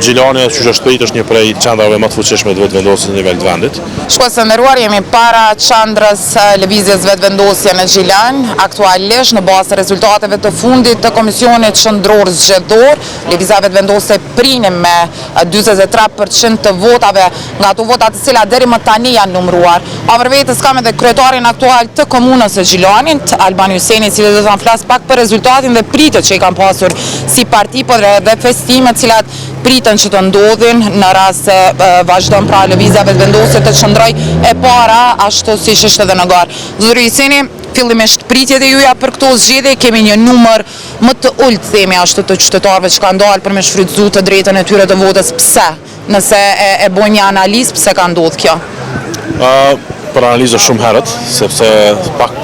Gjilani, që është prit, është një prej qendrave më të fuqishme të vetëvendosjes në nivel të vendit. Shikues të nderuar, jemi para qendrës lëvizjes vetëvendosje në Gjilan. Aktualisht në bazë të rezultateve të fundit të Komisionit Qendror Zgjedhor, lëvizja vetëvendosje prinim me 43% të votave nga ato vota të cilat deri më tani janë numëruar. Afër vetes kam edhe kryetarin aktual të komunës së Gjilanit, Albani Huseni, i cili do të flas pak për rezultatin dhe pritet që i kanë pasur si parti, por edhe festimet cilat pritën që të ndodhin në rast se vazhdon pra lëvizja vetëvendosje të qëndroj e para ashtu siç është edhe në garë. Zotëri Huseni, fillimisht pritjet e juaja për këto zgjedhje, kemi një numër më të ulët themi ashtu të qytetarëve që kanë dalë për me shfrytëzuar të drejtën e tyre të votës. Pse? Nëse e bën një analizë, pse ka ndodhur kjo? Për analizë shumë herët, sepse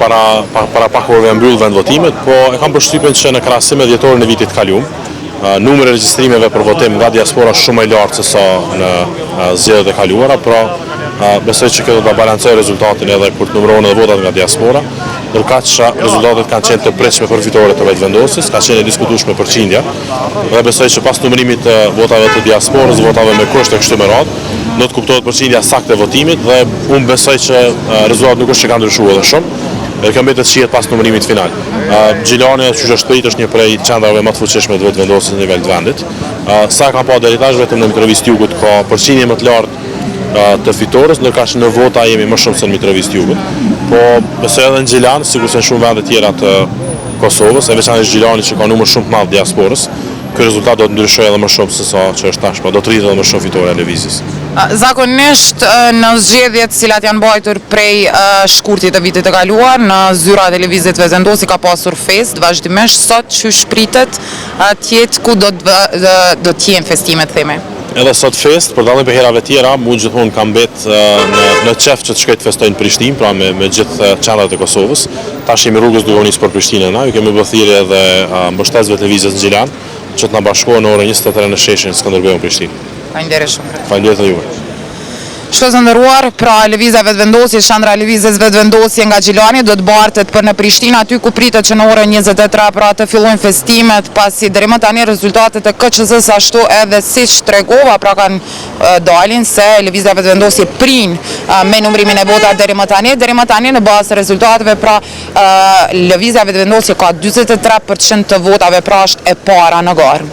para pak orëve mbyll vendvotimet, po e kam përshtypjen që në krahasim me dhjetorin e vitit kaluar, numri i regjistrimeve për votim nga diaspora shumë më lartë se sa në zgjedhjet e kaluara, pra besoj që kjo do ta balancojë rezultatin edhe kur të numërohen edhe votat nga diaspora, ndërkaq që rezultatet kanë qenë të pritshme për fitore të vetëvendosjes, ka qenë e diskutueshme përqindja, dhe besoj që pas numërimit të votave të diasporës, votave me kusht e kështu me radhë, do të kuptohet përqindja saktë e votimit dhe unë besoj që rezultatet nuk është që kanë ndryshuar edhe shumë. Dhe kjo mbetet shihet pas numërimit final. Gjilani, që është prit, është një prej qendrave më të fuqishme të vetëvendosjes në nivel të vendit. Sa kam pa deri tash vetëm në Mitrovica Jugut ka përqindje më të lartë të fitores, ndërkaq në vota jemi më shumë se në Mitrovica Jugut. Po besoj edhe në Gjilan, sigurisht në shumë vende tjera të Kosovës, e veçanërisht Gjilani që ka numër shumë të madh diasporës, ky rezultat do të ndryshojë edhe më shumë se sa që është tashmë, do të rritet edhe më shumë fitore e lëvizjes. Zakonisht në zgjedhjet cilat janë mbajtur prej shkurtit të vitit të kaluar, në zyrat e lëvizjes vetëvendosje ka pasur fest vazhdimisht. Sot që shpritet tjetë ku do të jenë festimet themi? Edhe sot fest, për dallim për herave tjera, mu gjithmonë kam bet në qef që të shkoj të festojnë Prishtinë, pra me gjithë qendrat e Kosovës. Tash jemi rrugës duke u nisur për Prishtinën, ju kemi bërë thirrje edhe mbështetësve të lëvizjes në Gjilan, që të na bashkohen në orën 23 në sheshin Skënderbeu në Prishtinë. Faleminderit shumë. Faleminderit edhe juve. Shikues të nderuar, pra lëvizja vetëvendosje, qendra lëvizjes vetëvendosje nga Gjilani do të bartet për në Prishtinë, aty ku pritet që në orën 23 pra të fillojnë festimet, pasi deri më tani rezultatet e KQZ-s ashtu edhe siç tregova, pra kanë dalin se lëvizja vetëvendosje prin me numërimin e votave deri më tani në bazë të rezultateve, pra lëvizja vetëvendosje ka 43% të votave, pra është e para në garë.